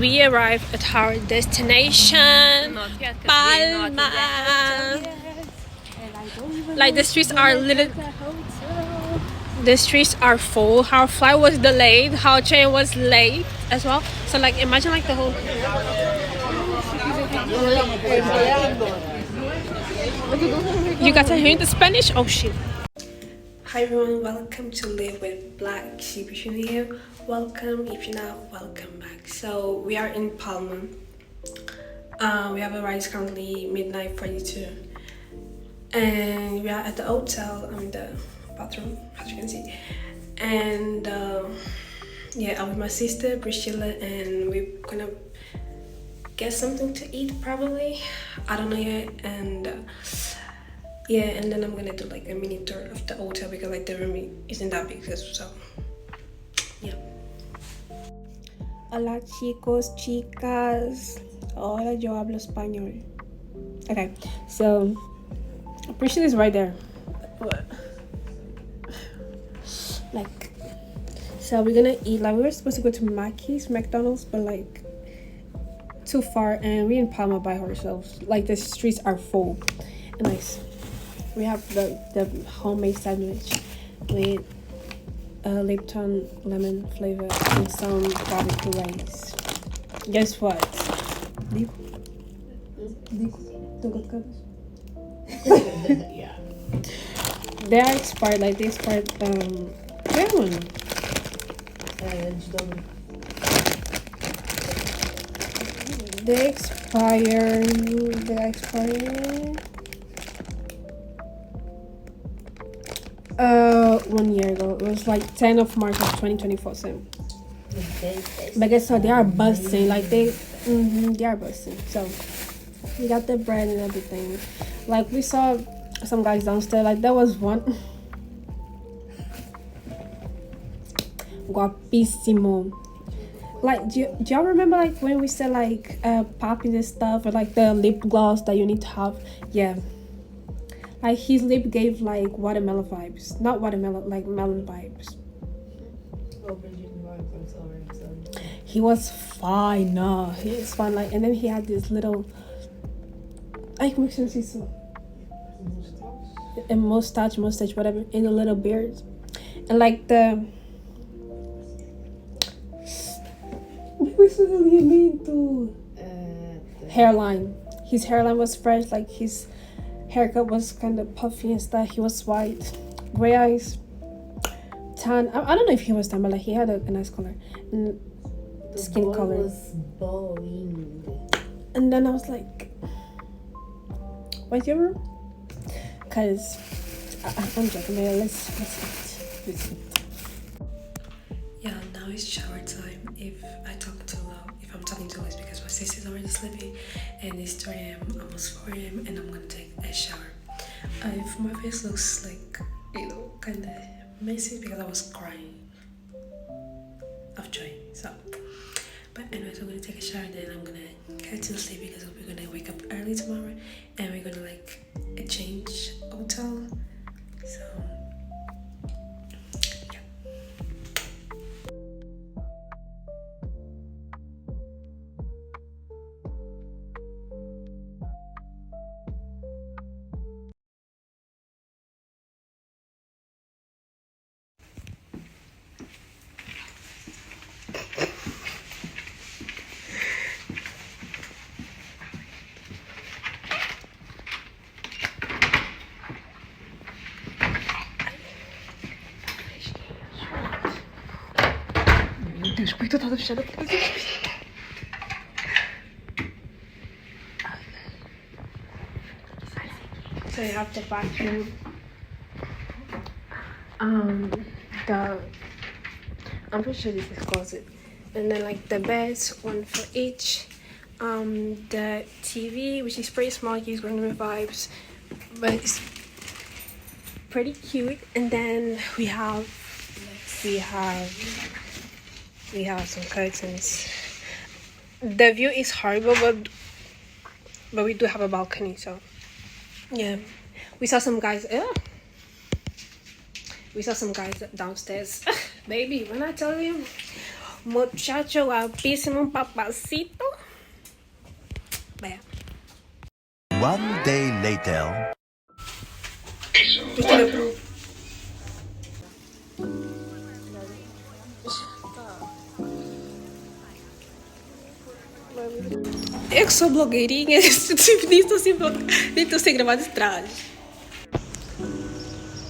we arrived at our destination, Palma. Like the streets are the streets are full. Our flight was delayed. Our train was late as well. So like imagine like the whole. You got to hear the Spanish? Oh shit. Hi everyone, welcome to Live with Black Sheepies video. Welcome, if you're not, welcome back. So we are in Palma. We have arrived currently midnight 42. And we are at the hotel, I'm in the bathroom, as you can see. And yeah, I'm with my sister, Priscilla, and we're gonna get something to eat probably. I don't know yet. And yeah, and then I'm gonna do like a mini tour of the hotel because like the room isn't that big, so yeah. Hola chicos, chicas. Ahora yo hablo español. Okay, so Priscilla is right there. Like, so we're gonna eat. Like we were supposed to go to McDonald's, but like too far, and we're in Palma by ourselves. Like the streets are full, and nice. We have the homemade sandwich with Lipton lemon flavor and some barbecue rice. Guess what? Yeah. They are expired. Like they expired. Where one? They expired. 1 year ago. It was like 10th of March of 2024. So, but guess what? They are busting. Like they are busting. So we got the bread and everything. Like we saw some guys downstairs. Like there was one guapísimo. Like do y'all remember like when we said like popping this stuff or like the lip gloss that you need to have? Yeah. Like his lip gave like watermelon vibes. Not watermelon, like melon vibes. He was fine. No, he was fine. Like, and then he had this little, like, a mustache, whatever, in a little beard, and like the. Hairline. His hairline was fresh. Like his haircut was kind of puffy and stuff. He was white, gray eyes, tan. I don't know if he was tan, but like he had a nice color and skin color. Was bowing. And then I was like, what's your room? Cause I'm joking. Man. Let's eat. Yeah, now it's shower time. If I'm talking too loud, it's because my sister's already sleeping, and it's 3 a.m. almost 4 a.m. and I'm gonna take a shower. If my face looks like, kind of messy because I was crying of joy. So, but anyways, I'm gonna take a shower, then I'm gonna get to sleep because we're gonna wake up early tomorrow, and we're gonna like change hotel. So. So you have the bathroom, I'm pretty sure this is closet, and then like the beds, one for each, the TV, which is pretty small, gives random vibes, but it's pretty cute. And then we have some curtains. The view is horrible, but we do have a balcony, so yeah. We saw some guys downstairs. Baby, when I tell you, Muchacho guapísimo, papacito. Vaya. One day later. Eu que sou blogueirinha, nisso sem gravar de trás.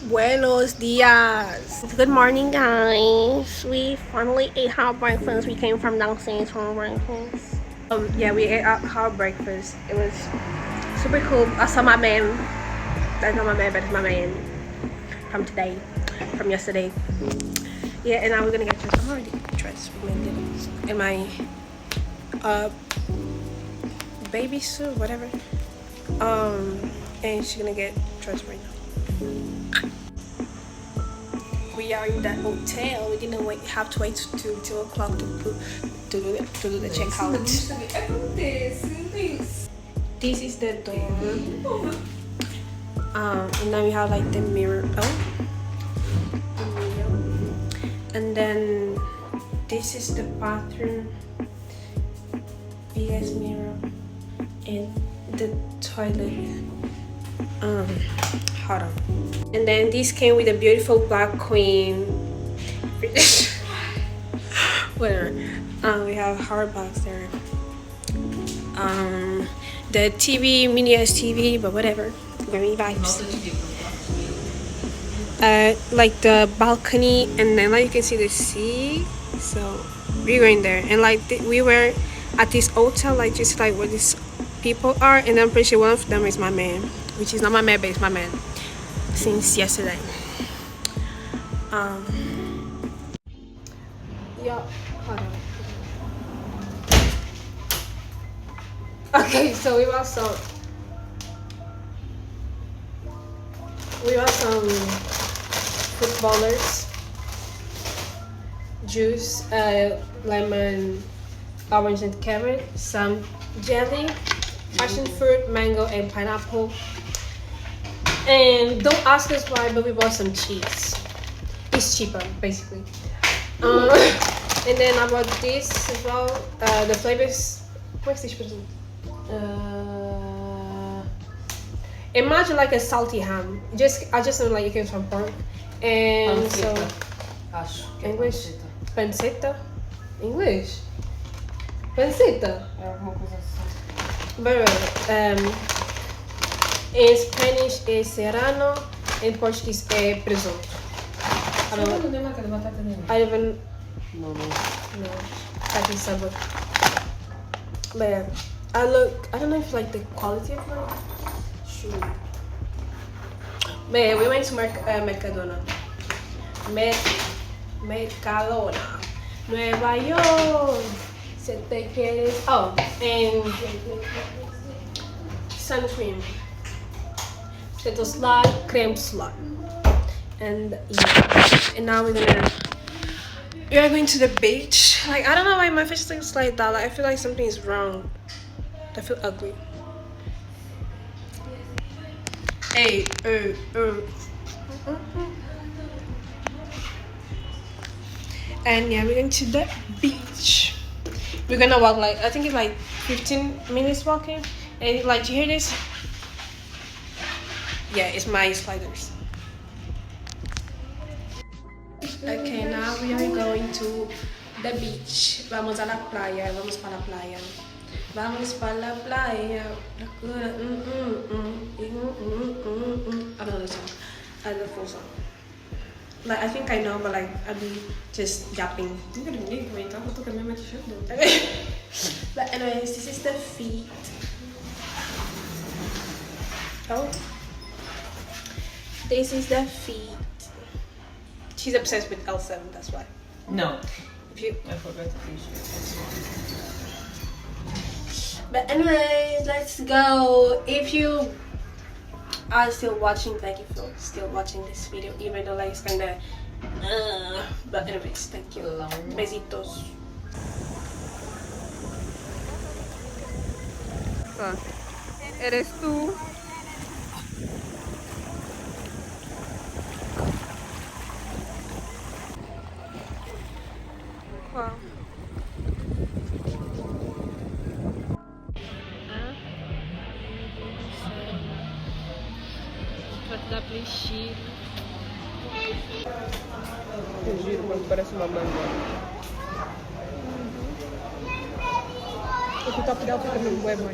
Buenos dias. Good morning, guys. We finally ate our breakfast. We came from downstairs for breakfast. Yeah, we ate our breakfast. It was super cool. I saw my man. That's not my man, but it's my man from today, from yesterday. Yeah, and now we're gonna get dressed. I'm already dressed in my baby suit, whatever. And she's gonna get dressed right now. We are in that hotel. We didn't have to wait till 2 o'clock to do the checkout. This is the door. And then we have like the mirror. The mirror. And then this is the bathroom. Biggest mirror. And the toilet. Hold on. And then this came with a beautiful black queen. Whatever. We have a hard box there. The TV, mini S TV, but whatever. Very vibes. Like the balcony, and then like you can see the sea. So we're going there, and like we were at this hotel, like just like where these people are, and I'm pretty sure one of them is my man, which is not my man, but it's my man since yesterday. Yeah, hold on. Okay, so we bought some footballers, juice, lemon, orange and carrot, some jelly, passion fruit, mango and pineapple. And don't ask us why, but we bought some cheese. It's cheaper, basically. And then I bought this as well. The flavors. What's this? Imagine like a salty ham. I just don't like it from pork. And Panceta. so Acho que English. é Panceta. English. Panceta. É alguma coisa assim. But in Spanish is serrano. In Portuguese é presunto. I don't know. Não tem batata nenhuma. I even Não. know. I can sabor. But yeah, I don't know if like the quality of my shoe. But yeah, we went to Mercadona. Mercadona. Nueva York. Se te quieres. Oh, and sun cream. Potato slide, creme slide. And yeah. And now we are going to the beach. Like, I don't know why my face looks like that. Like, I feel like something is wrong. I feel ugly. Hey, And yeah, we're going to the beach. We're gonna walk like, I think it's like 15 minutes walking. And like, do you hear this? Yeah, it's my sliders. Okay, now we are going to the beach. Vamos a la playa. Vamos para la playa. Vamos para la playa. I don't know the song. I don't know the full song. Like, I think I know, but like, I'll be just yapping. But anyways, this is the feet. Oh. This is the feet. She's obsessed with L7, that's why. No. If you... I forgot the t-shirt. But anyways, let's go. If you are still watching, thank you for still watching this video, even though like it's kinda but anyways, thank you. Besitos. Eres tú. Wow. da Plechi. Eu giro quando parece uma manga. O top dela fica mesmo bué bom.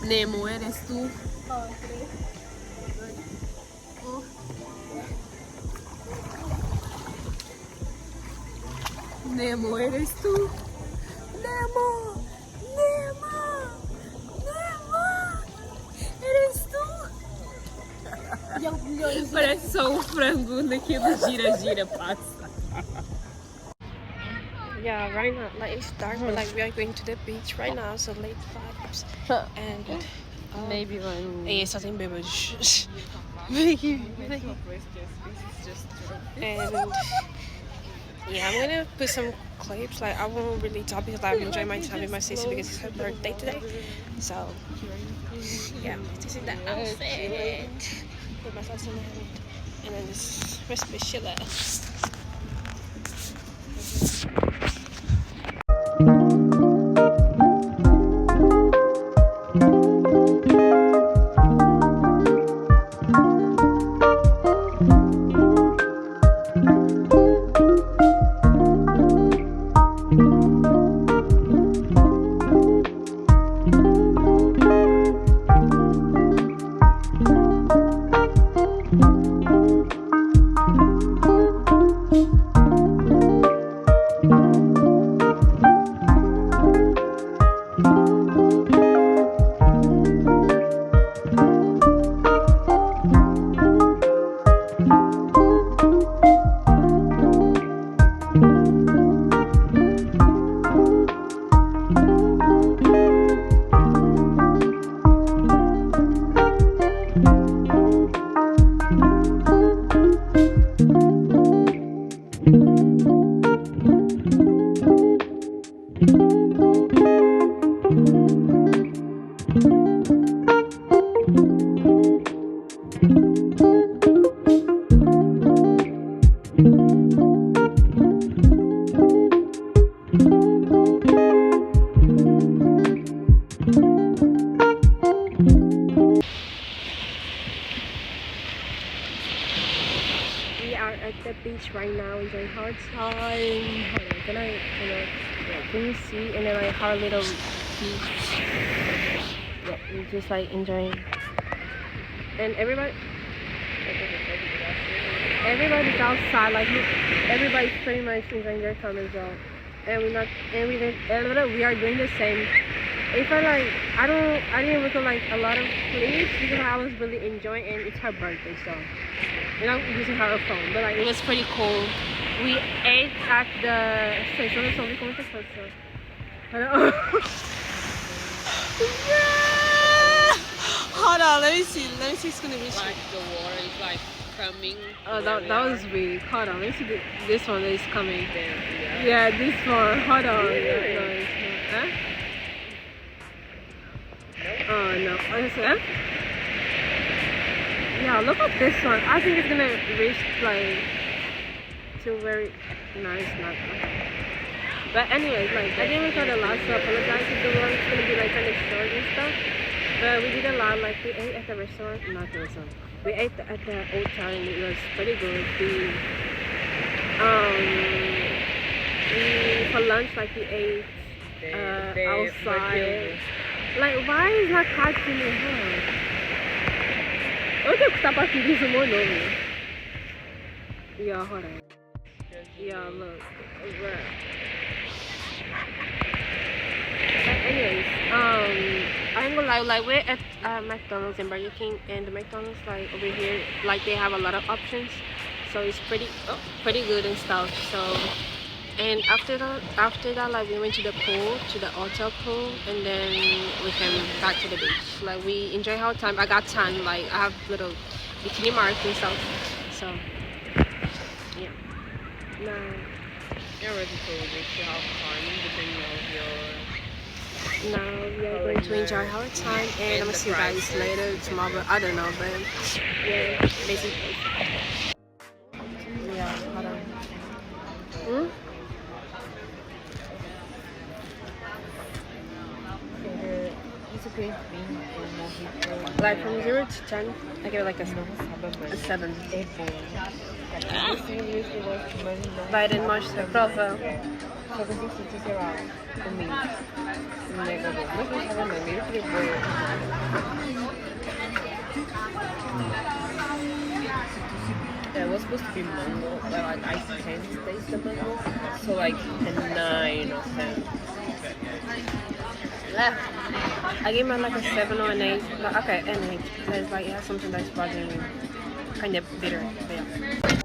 Nemo, eres tú. Nemo, eres tú. Nemo, Nemo, Nemo, eres tú. Parece só um frango naquele gira-gira passa. Yeah, right now, like it's dark, but like we are going to the beach right now, so late vibes. And Maybe when... é só tem bêbados. And yeah, I'm gonna put some clips. Like I won't really talk because I'm enjoying my time with my sister because it's her birthday today. So yeah, this is the outfit. Put myself in the hand, and then this recipe chiller. Beach right now, enjoying hard time. Hold on, can you see? And then like our little beach. Yeah, we're just like enjoying. And everybody's outside. Like everybody's pretty much enjoying their time as well. And we are doing the same. If I didn't look at like a lot of clips because I was really enjoying, and it's her birthday, so we're not using her phone, but like it was pretty cool. We ate at the station. Yeah! Hold on, let me see it's gonna be Like the water is like coming. Oh, that was weird. Hold on, let me see this one that is coming. There, Yeah, this one. Hold on. Really? No, it's not. Huh? Oh no. What is that? Yeah, look at this one. I think it's gonna reach like to very nice, not. But anyways, like I didn't record a lot, so I apologize if the vlog is gonna be like kind of short and stuff. But we did a lot. Like we ate at the restaurant, not the restaurant. We ate at the hotel and it was pretty good. For lunch, like we ate outside. Like, why is not catching me, huh? Okay, stop asking this more nome. Yeah, hold on. Yeah, look. But anyways, I ain't gonna lie, like we're at McDonald's and Burger King, and the McDonald's like over here, like they have a lot of options, so it's pretty good and stuff. So, and after that, like we went to the pool, to the hotel pool, and then we came back to the beach. Like we enjoy our time. I got tan, like I have little bikini marks and stuff. So, yeah. Now. You're ready for the beach to have fun, depending on your. Now we are going to enjoy our time, and I'm gonna see you guys later tomorrow. I don't know, but yeah, basically. Yeah, hold on. It's okay. Like from 0 to 10, I give it like a 7. Vai din mostra, prova. Só que eu senti, sei lá, comigo. Um negócio. Mas não estava não, meio que yeah, it was supposed to be mango, but like I can't taste the mango, so like a 9 or 10. I gave mine like a 7 or an 8. But okay, an 8. Because like it has something that's bothering me. Kind of bitter. But yeah.